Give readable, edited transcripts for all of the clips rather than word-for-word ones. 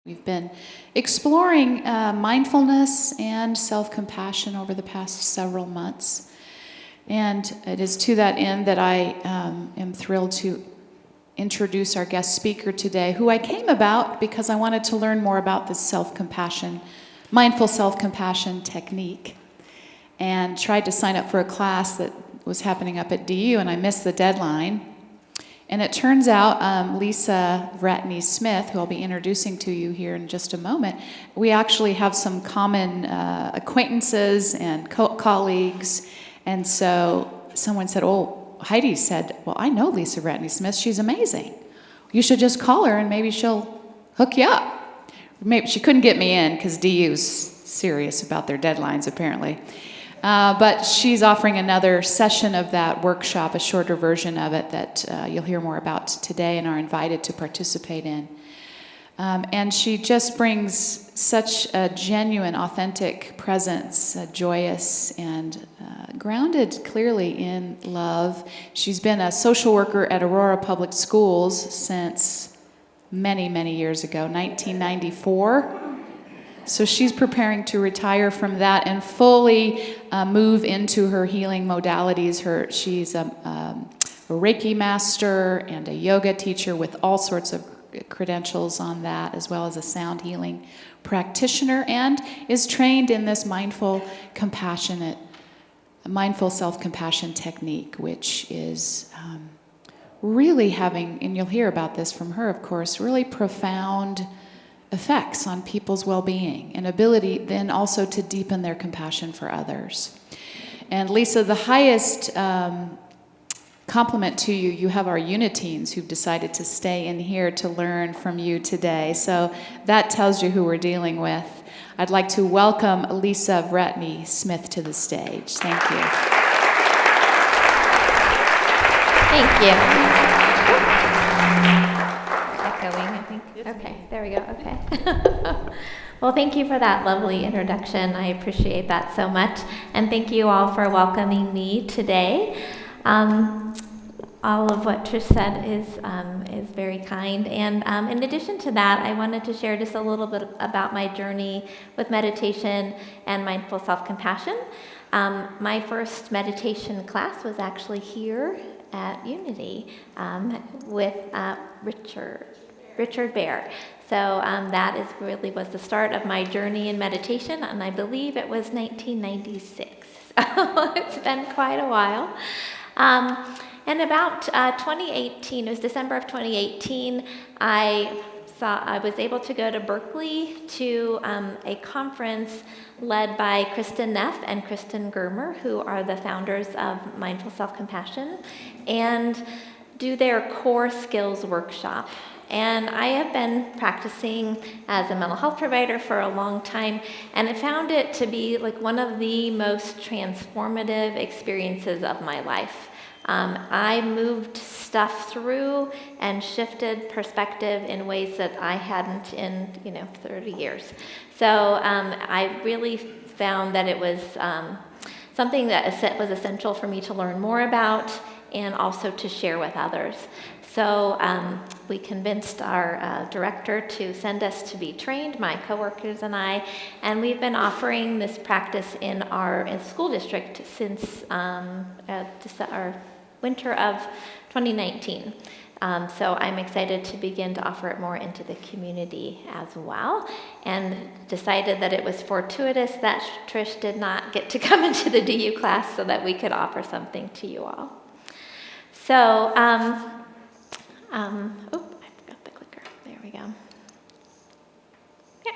We've been exploring mindfulness and self-compassion over the past several months. And it is to that end that I am thrilled to introduce our guest speaker today, who I came about because I wanted to learn more about this self-compassion, mindful self-compassion technique, and tried to sign up for a class that was happening up at DU, and I missed the deadline. And it turns out Lisa Vratny Smith, who I'll be introducing to you here in just a moment, we actually have some common acquaintances and colleagues. And so someone said, oh, Heidi said, well, I know Lisa Vratny Smith. She's amazing. You should just call her and maybe she'll hook you up. Maybe she couldn't get me in because DU's serious about their deadlines, apparently. But she's offering another session of that workshop, a shorter version of it that you'll hear more about today and are invited to participate in. And she just brings such a genuine, authentic presence, joyous and grounded clearly in love. She's been a social worker at Aurora Public Schools since many, many years ago, 1994. So she's preparing to retire from that and fully move into her healing modalities. She's a Reiki master and a yoga teacher with all sorts of credentials on that, as well as a sound healing practitioner, and is trained in this mindful self-compassion technique, which is really having, and you'll hear about this from her, of course, really profound effects on people's well-being and ability then also to deepen their compassion for others. And Lisa, the highest compliment to you, you have our Uniteens who've decided to stay in here to learn from you today. So that tells you who we're dealing with. I'd like to welcome Lisa Vratny Smith to the stage. Thank you. Thank you. Echoing, I think. Okay, there we go. Okay. Well, thank you for that lovely introduction. I appreciate that so much. And thank you all for welcoming me today. All of what Trish said is very kind. And in addition to that, I wanted to share just a little bit about my journey with meditation and mindful self-compassion. My first meditation class was actually here at Unity with Richard Bear. So that really was the start of my journey in meditation, and I believe it was 1996. So it's been quite a while. And about 2018, it was December of 2018, I was able to go to Berkeley to a conference led by Kristen Neff and Kristen Germer, who are the founders of Mindful Self-Compassion, and do their core skills workshop. And I have been practicing as a mental health provider for a long time, and I found it to be like one of the most transformative experiences of my life. I moved stuff through and shifted perspective in ways that I hadn't in 30 years. So I really found that it was something that was essential for me to learn more about and also to share with others. So we convinced our director to send us to be trained, my coworkers and I, and we've been offering this practice in our school district since our winter of 2019. So I'm excited to begin to offer it more into the community as well, and decided that it was fortuitous that Trish did not get to come into the DU class so that we could offer something to you all. So, I forgot the clicker. There we go. Okay.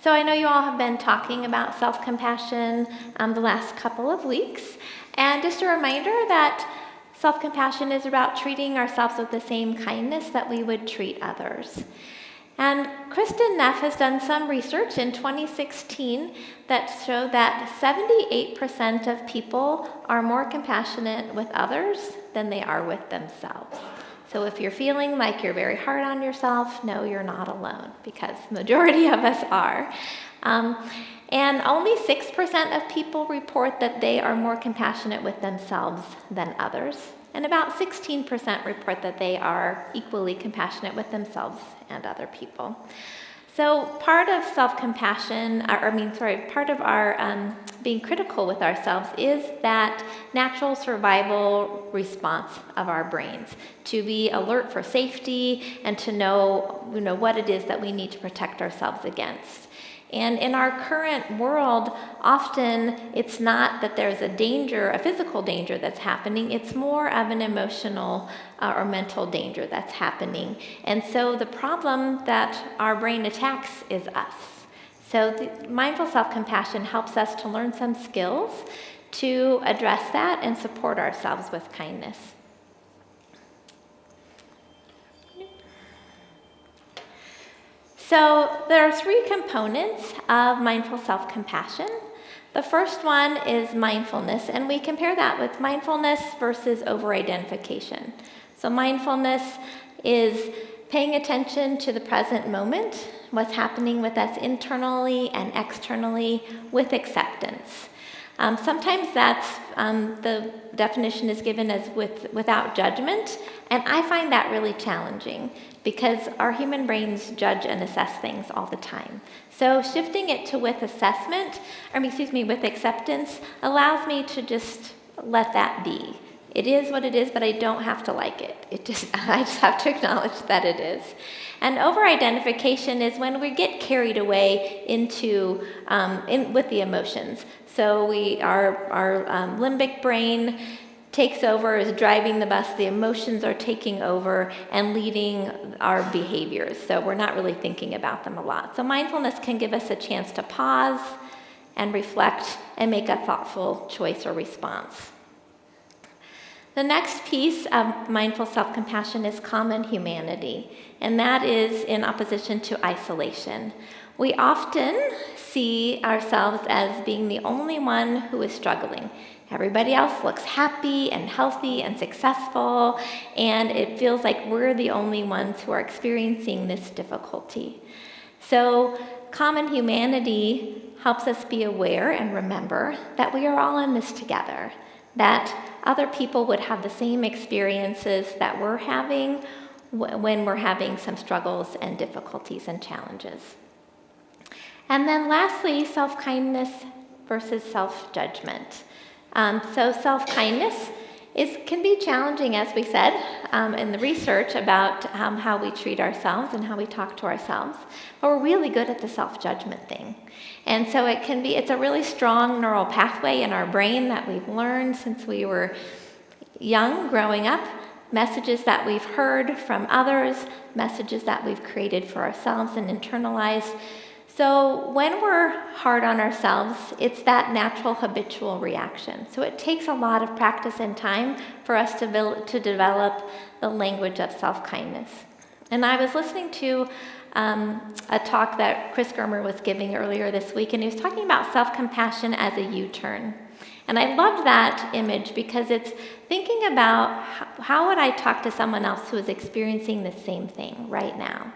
So I know you all have been talking about self-compassion the last couple of weeks, and just a reminder that self-compassion is about treating ourselves with the same kindness that we would treat others. And Kristen Neff has done some research in 2016 that showed that 78% of people are more compassionate with others than they are with themselves. So if you're feeling like you're very hard on yourself, no, you're not alone, because the majority of us are. And only 6% of people report that they are more compassionate with themselves than others. And about 16% report that they are equally compassionate with themselves and other people. So part of self-compassion, part of our being critical with ourselves is that natural survival response of our brains to be alert for safety and to know, what it is that we need to protect ourselves against. And in our current world, often it's not that there's a physical danger that's happening, it's more of an emotional or mental danger that's happening. And so the problem that our brain attacks is us. So the mindful self-compassion helps us to learn some skills to address that and support ourselves with kindness. So there are 3 components of mindful self-compassion. The first one is mindfulness, and we compare that with mindfulness versus over-identification. So mindfulness is paying attention to the present moment, what's happening with us internally and externally with acceptance. Sometimes that's the definition is given as without judgment, and I find that really challenging because our human brains judge and assess things all the time. So shifting it to with acceptance allows me to just let that be. It is what it is, but I don't have to like it. I just have to acknowledge that it is. And over-identification is when we get carried away into with the emotions. So our limbic brain takes over, is driving the bus. The emotions are taking over and leading our behaviors. So we're not really thinking about them a lot. So mindfulness can give us a chance to pause and reflect and make a thoughtful choice or response. The next piece of mindful self-compassion is common humanity, and that is in opposition to isolation. We often see ourselves as being the only one who is struggling. Everybody else looks happy and healthy and successful, and it feels like we're the only ones who are experiencing this difficulty. So common humanity helps us be aware and remember that we are all in this together, that other people would have the same experiences that we're having when we're having some struggles and difficulties and challenges. And then lastly, self-kindness versus self-judgment. So self-kindness can be challenging, as we said, in the research about how we treat ourselves and how we talk to ourselves. But we're really good at the self-judgment thing. And so it's a really strong neural pathway in our brain that we've learned since we were young, growing up, messages that we've heard from others, messages that we've created for ourselves and internalized. So when we're hard on ourselves, it's that natural habitual reaction. So it takes a lot of practice and time for us to develop the language of self-kindness. And I was listening to a talk that Chris Germer was giving earlier this week, and he was talking about self-compassion as a U-turn. And I loved that image because it's thinking about how would I talk to someone else who is experiencing the same thing right now,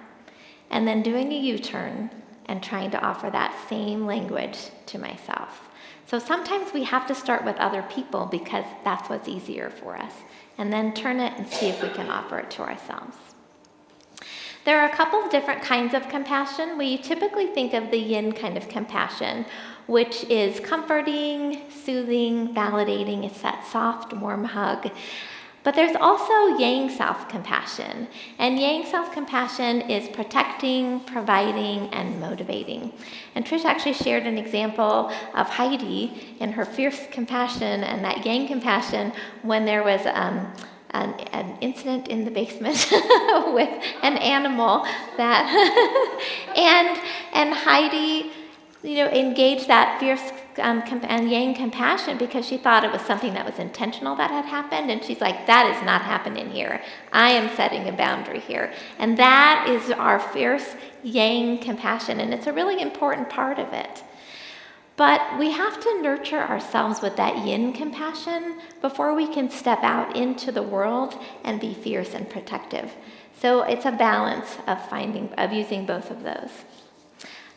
and then doing a U-turn and trying to offer that same language to myself. So sometimes we have to start with other people because that's what's easier for us, and then turn it and see if we can offer it to ourselves. There are a couple of different kinds of compassion. We typically think of the yin kind of compassion, which is comforting, soothing, validating. It's that soft, warm hug. But there's also yang self-compassion. And yang self-compassion is protecting, providing, and motivating. And Trish actually shared an example of Heidi in her fierce compassion and that yang compassion when there was an incident in the basement with an animal that and Heidi engaged that fierce and yang compassion because she thought it was something that was intentional that had happened, and she's like, that is not happening here. I am setting a boundary here. And that is our fierce yang compassion, and it's a really important part of it. But we have to nurture ourselves with that yin compassion before we can step out into the world and be fierce and protective. So it's a balance of using both of those.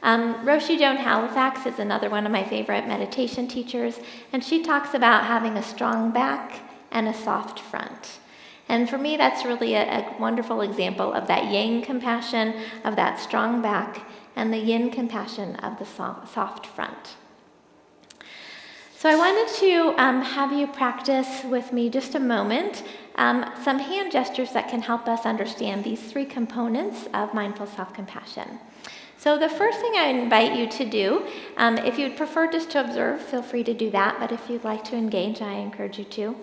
Roshi Joan Halifax is another one of my favorite meditation teachers, and she talks about having a strong back and a soft front. And for me, that's really a wonderful example of that yang compassion, of that strong back, and the yin compassion of the soft front. So I wanted to have you practice with me just a moment some hand gestures that can help us understand these three components of mindful self-compassion. So the first thing I invite you to do, if you'd prefer just to observe, feel free to do that, but if you'd like to engage, I encourage you to.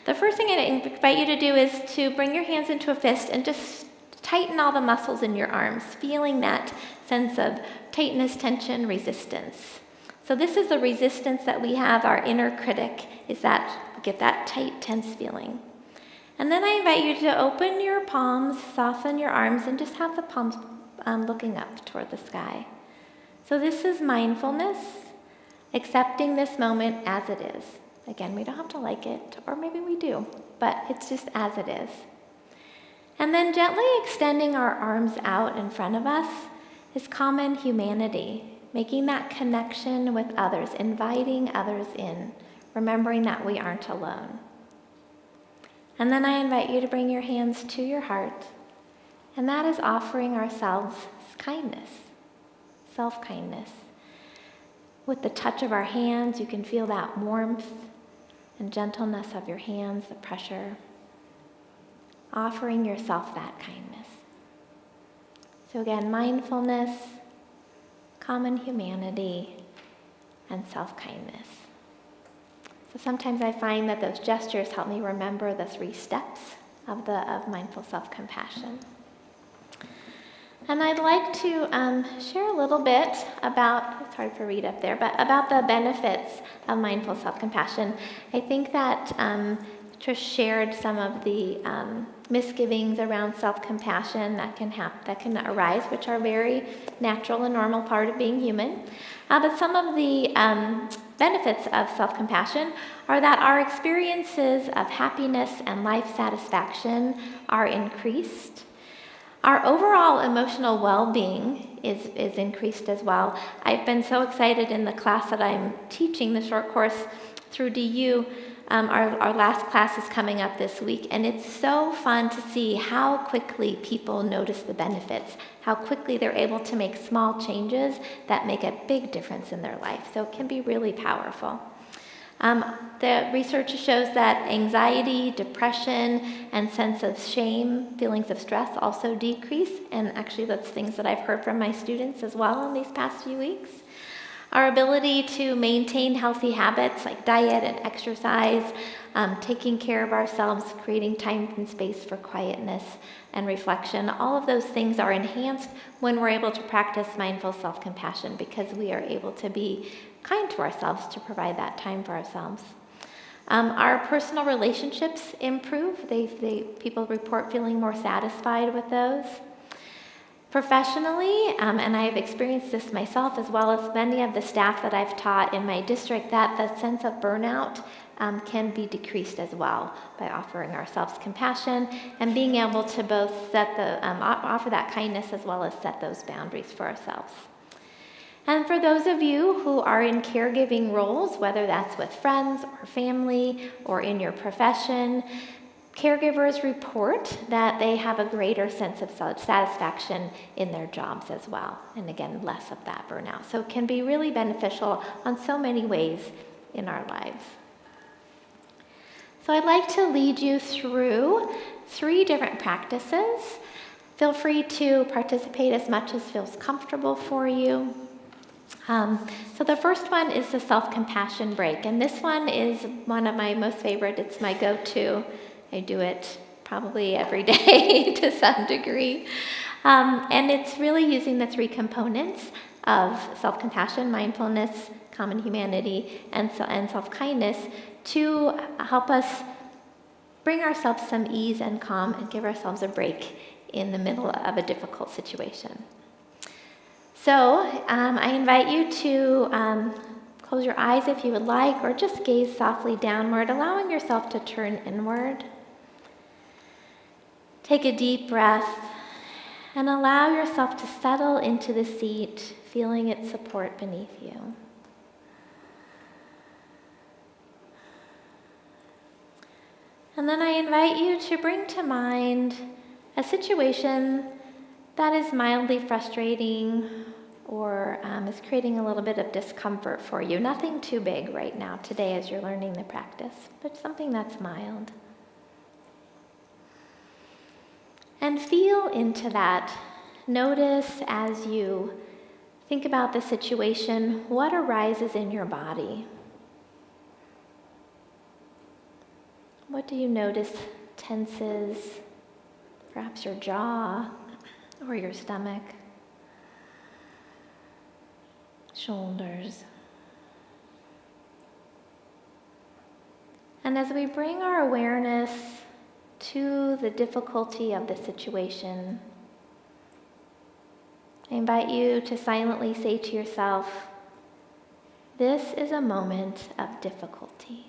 The first thing I invite you to do is to bring your hands into a fist and just tighten all the muscles in your arms, feeling that sense of tightness, tension, resistance. So this is the resistance that we have, our inner critic, is that get that tight, tense feeling. And then I invite you to open your palms, soften your arms, and just have the palms looking up toward the sky. So this is mindfulness, accepting this moment as it is. Again, we don't have to like it, or maybe we do, but it's just as it is. And then gently extending our arms out in front of us is common humanity, making that connection with others, inviting others in, remembering that we aren't alone. And then I invite you to bring your hands to your heart, and that is offering ourselves kindness, self-kindness. With the touch of our hands, you can feel that warmth and gentleness of your hands, the pressure, offering yourself that kindness. So again, mindfulness, common humanity, and self-kindness. So sometimes I find that those gestures help me remember the 3 steps of mindful self-compassion. And I'd like to share a little bit about, it's hard to read up there, but about the benefits of mindful self-compassion. I think that Trish shared some of the misgivings around self-compassion that can arise, which are very natural and normal part of being human. But some of the benefits of self-compassion are that our experiences of happiness and life satisfaction are increased. Our overall emotional well-being is increased as well. I've been so excited in the class that I'm teaching, the short course through DU. Our last class is coming up this week, and it's so fun to see how quickly people notice the benefits, how quickly they're able to make small changes that make a big difference in their life. So it can be really powerful. The research shows that anxiety, depression, and sense of shame, feelings of stress also decrease, and actually that's things that I've heard from my students as well in these past few weeks. Our ability to maintain healthy habits like diet and exercise, taking care of ourselves, creating time and space for quietness and reflection, all of those things are enhanced when we're able to practice mindful self-compassion because we are able to be kind to ourselves, to provide that time for ourselves. Our personal relationships improve. People report feeling more satisfied with those. Professionally, and I have experienced this myself as well as many of the staff that I've taught in my district, that the sense of burnout can be decreased as well by offering ourselves compassion and being able to both offer that kindness as well as set those boundaries for ourselves. And for those of you who are in caregiving roles, whether that's with friends or family or in your profession, caregivers report that they have a greater sense of satisfaction in their jobs as well. And again, less of that burnout. So it can be really beneficial on so many ways in our lives. So I'd like to lead you through 3 different practices. Feel free to participate as much as feels comfortable for you. So the first one is the self-compassion break. And this one is one of my most favorite. It's my go-to. I do it probably every day to some degree. And it's really using the 3 components of self-compassion, mindfulness, common humanity, and self-kindness to help us bring ourselves some ease and calm and give ourselves a break in the middle of a difficult situation. So I invite you to close your eyes if you would like, or just gaze softly downward, allowing yourself to turn inward. Take a deep breath and allow yourself to settle into the seat, feeling its support beneath you. And then I invite you to bring to mind a situation that is mildly frustrating or is creating a little bit of discomfort for you. Nothing too big right now today as you're learning the practice, but something that's mild. And feel into that. Notice as you think about the situation, what arises in your body? What do you notice tenses? Perhaps your jaw or your stomach, shoulders. And as we bring our awareness to the difficulty of the situation, I invite you to silently say to yourself, this is a moment of difficulty.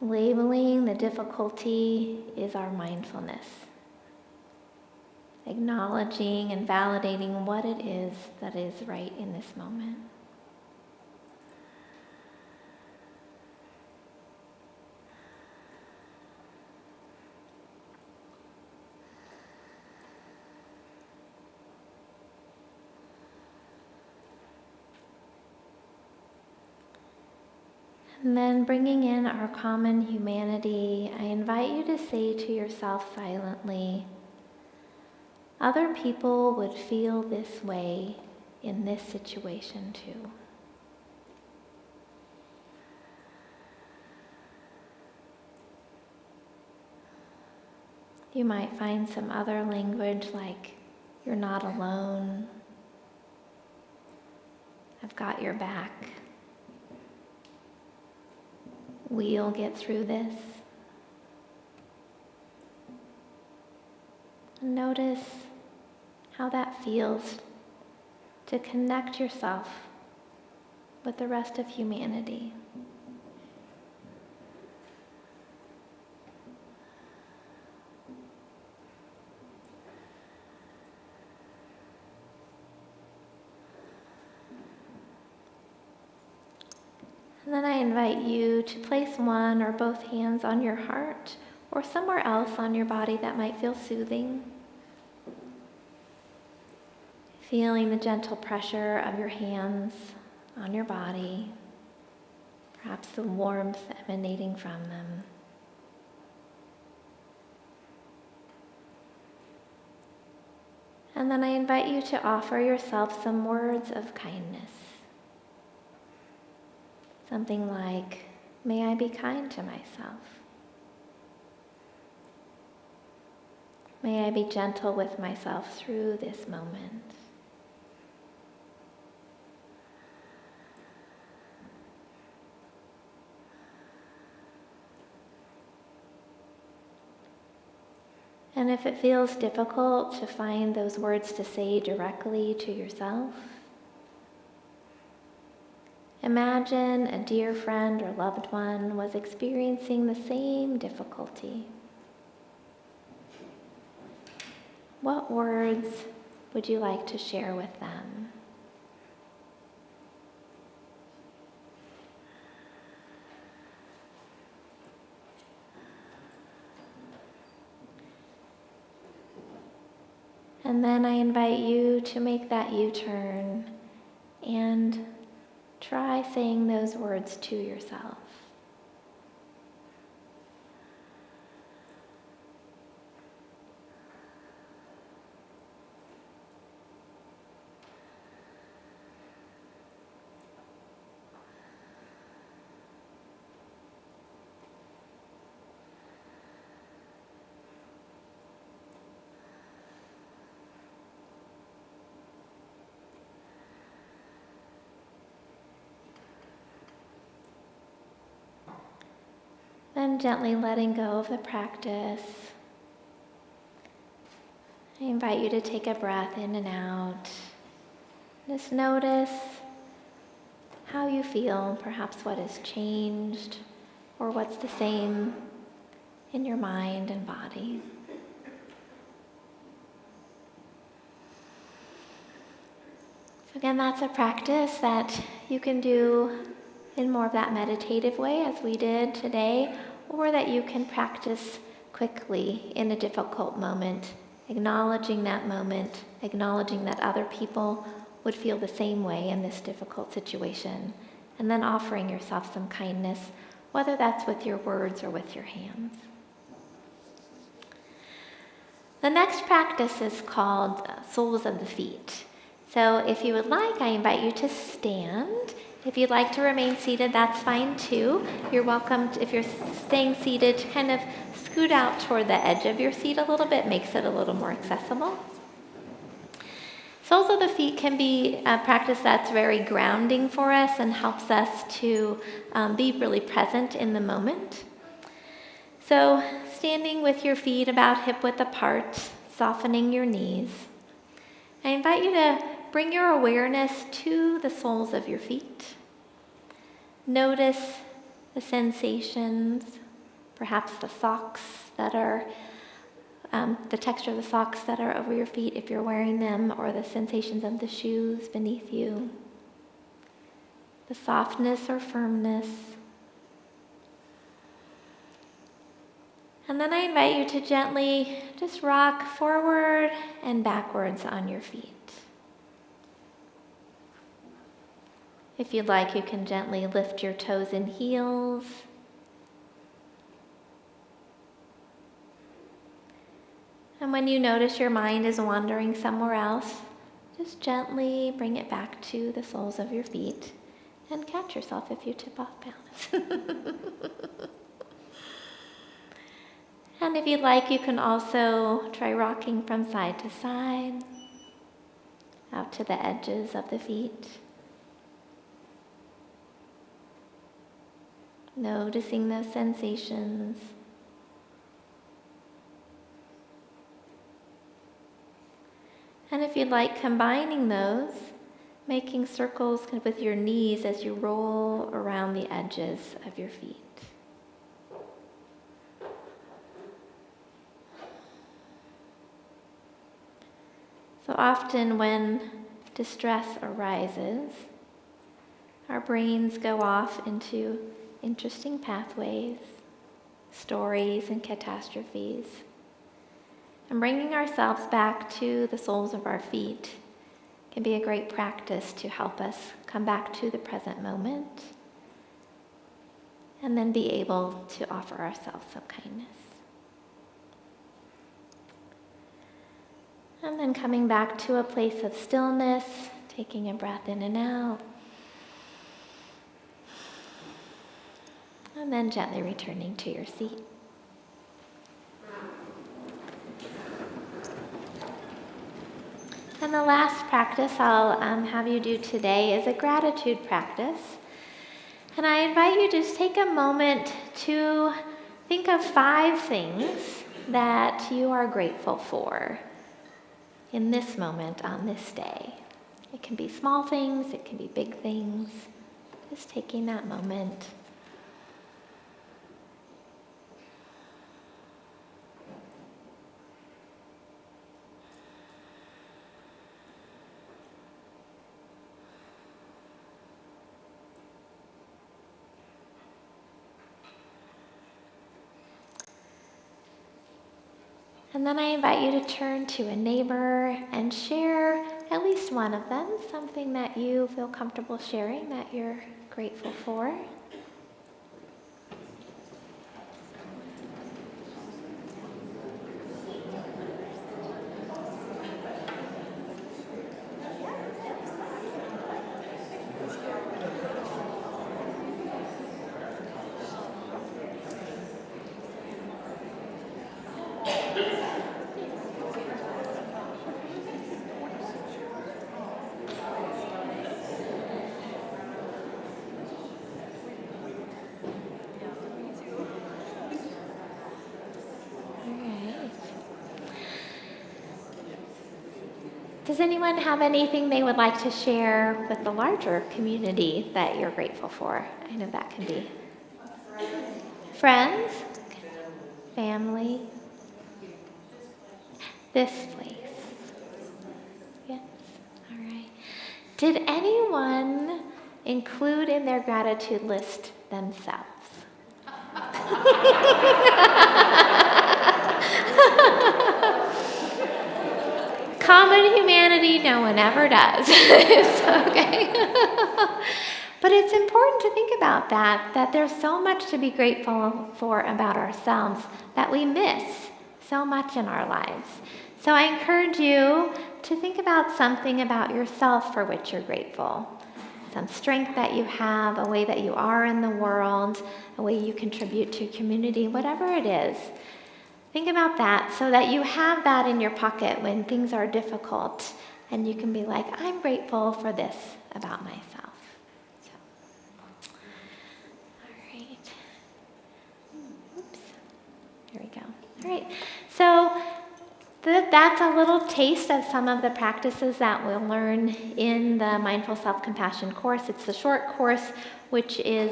Labeling the difficulty is our mindfulness. Acknowledging and validating what it is that is right in this moment. And then bringing in our common humanity, I invite you to say to yourself silently, other people would feel this way in this situation too. You might find some other language like, you're not alone, I've got your back. We'll get through this. Notice how that feels to connect yourself with the rest of humanity. And then I invite you to place one or both hands on your heart or somewhere else on your body that might feel soothing. Feeling the gentle pressure of your hands on your body, perhaps the warmth emanating from them. And then I invite you to offer yourself some words of kindness. Something like, may I be kind to myself. May I be gentle with myself through this moment. And if it feels difficult to find those words to say directly to yourself, imagine a dear friend or loved one was experiencing the same difficulty. What words would you like to share with them? And then I invite you to make that U-turn and try saying those words to yourself. Then gently letting go of the practice. I invite you to take a breath in and out. Just notice how you feel, perhaps what has changed or what's the same in your mind and body. So again, that's a practice that you can do in more of that meditative way as we did today, or that you can practice quickly in a difficult moment, acknowledging that moment, acknowledging that other people would feel the same way in this difficult situation, and then offering yourself some kindness, whether that's with your words or with your hands. The next practice is called soles of the feet. So if you would like, I invite you to stand. If you'd like to remain seated, that's fine too. You're welcome, if you're staying seated, to kind of scoot out toward the edge of your seat a little bit, makes it a little more accessible. Soles of the feet can be a practice that's very grounding for us and helps us to be really present in the moment. So standing with your feet about hip-width apart, softening your knees. I invite you to bring your awareness to the soles of your feet. Notice the sensations, perhaps the socks that are, the texture of the socks that are over your feet if you're wearing them, or the sensations of the shoes beneath you. The softness or firmness. And then I invite you to gently just rock forward and backwards on your feet. If you'd like, you can gently lift your toes and heels. And when you notice your mind is wandering somewhere else, just gently bring it back to the soles of your feet and catch yourself if you tip off balance. And if you'd like, you can also try rocking from side to side, out to the edges of the feet. Noticing those sensations. And if you'd like, combining those, making circles with your knees as you roll around the edges of your feet. So often when distress arises, our brains go off into interesting pathways, stories, and catastrophes. And bringing ourselves back to the soles of our feet can be a great practice to help us come back to the present moment and then be able to offer ourselves some kindness. And then coming back to a place of stillness, taking a breath in and out. And then gently returning to your seat. And the last practice I'll have you do today is a gratitude practice. And I invite you to just take a moment to think of 5 things that you are grateful for in this moment on this day. It can be small things, it can be big things. Just taking that moment. And then I invite you to turn to a neighbor and share at least one of them, something that you feel comfortable sharing that you're grateful for. Does anyone have anything they would like to share with the larger community that you're grateful for? I know that can be friends, family, this place. Yes, all right. Did anyone include in their gratitude list themselves? Common humanity, no one ever does. It's okay. But it's important to think about that there's so much to be grateful for about ourselves that we miss so much in our lives. So I encourage you to think about something about yourself for which you're grateful. Some strength that you have, a way that you are in the world, a way you contribute to community, whatever it is. Think about that so that you have that in your pocket when things are difficult and you can be like, I'm grateful for this about myself. So, all right. Oops. Here we go. All right. So that's a little taste of some of the practices that we'll learn in the Mindful Self-Compassion course. It's the short course, which is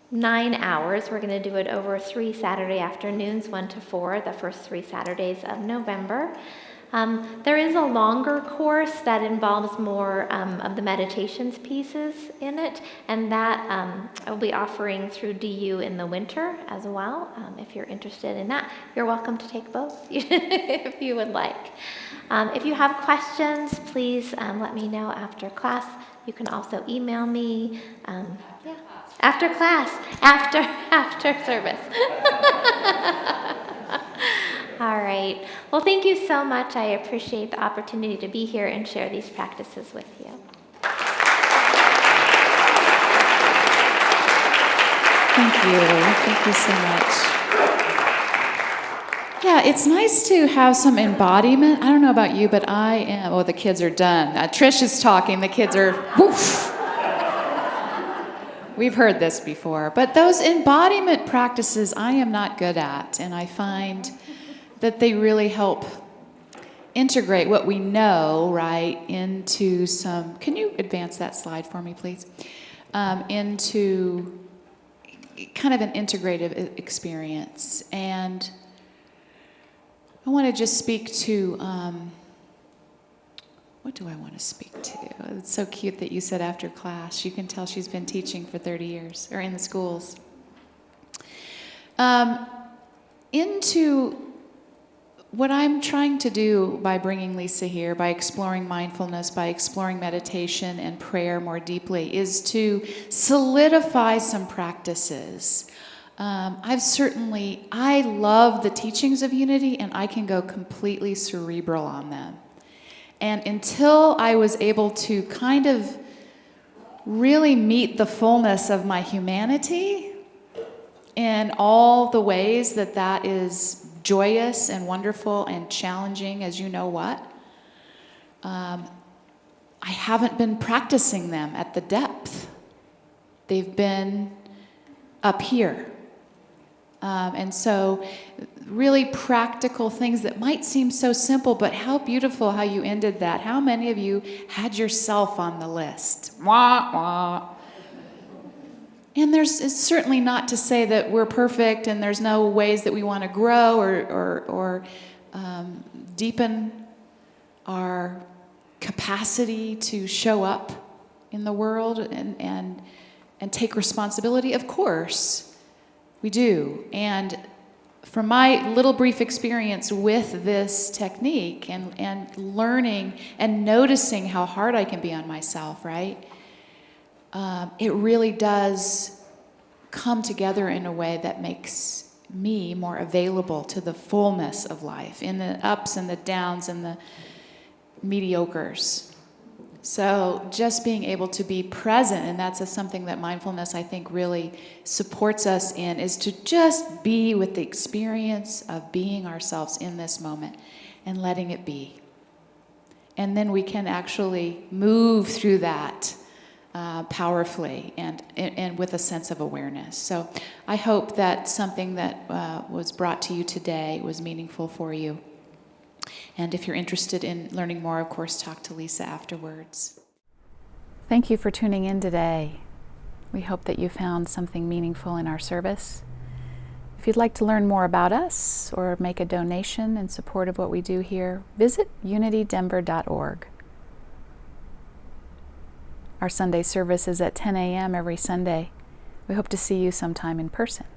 9 hours. We're going to do it over 3 Saturday afternoons, 1 to 4, the first 3 Saturdays of November. There is a longer course that involves more of the meditations pieces in it, and that I'll be offering through DU in the winter as well. If you're interested in that, you're welcome to take both if you would like. If you have questions, please let me know after class. You can also email me. After class, after service. All right. Well, thank you so much. I appreciate the opportunity to be here and share these practices with you. Thank you. Thank you so much. Yeah, it's nice to have some embodiment. I don't know about you, but I am. Oh, the kids are done. Trish is talking. The kids are, woof. We've heard this before. But those embodiment practices I am not good at, and I find that they really help integrate what we know, right, into some, can you advance that slide for me, please? Into kind of an integrative experience. And I want to just speak to, what do I want to speak to? It's so cute that you said after class. You can tell she's been teaching for 30 years, or in the schools. Into what I'm trying to do by bringing Lisa here, by exploring mindfulness, by exploring meditation and prayer more deeply, is to solidify some practices. I love the teachings of Unity, and I can go completely cerebral on them. And until I was able to kind of really meet the fullness of my humanity in all the ways that is joyous and wonderful and challenging as you know what, I haven't been practicing them at the depth. They've been up here. And so really practical things that might seem so simple, but how beautiful how you ended that. How many of you had yourself on the list? Wah, wah. And it's certainly not to say that we're perfect and there's no ways that we want to grow or deepen our capacity to show up in the world and take responsibility. Of course, we do. And from my little brief experience with this technique and learning and noticing how hard I can be on myself, right? It really does come together in a way that makes me more available to the fullness of life, in the ups and the downs and the mediocres. So just being able to be present, and that's something that mindfulness, I think, really supports us in, is to just be with the experience of being ourselves in this moment and letting it be. And then we can actually move through that powerfully and with a sense of awareness. So I hope that something that was brought to you today was meaningful for you. And if you're interested in learning more, of course, talk to Lisa afterwards. Thank you for tuning in today. We hope that you found something meaningful in our service. If you'd like to learn more about us or make a donation in support of what we do here, visit unitydenver.org. Our Sunday service is at 10 a.m. every Sunday. We hope to see you sometime in person.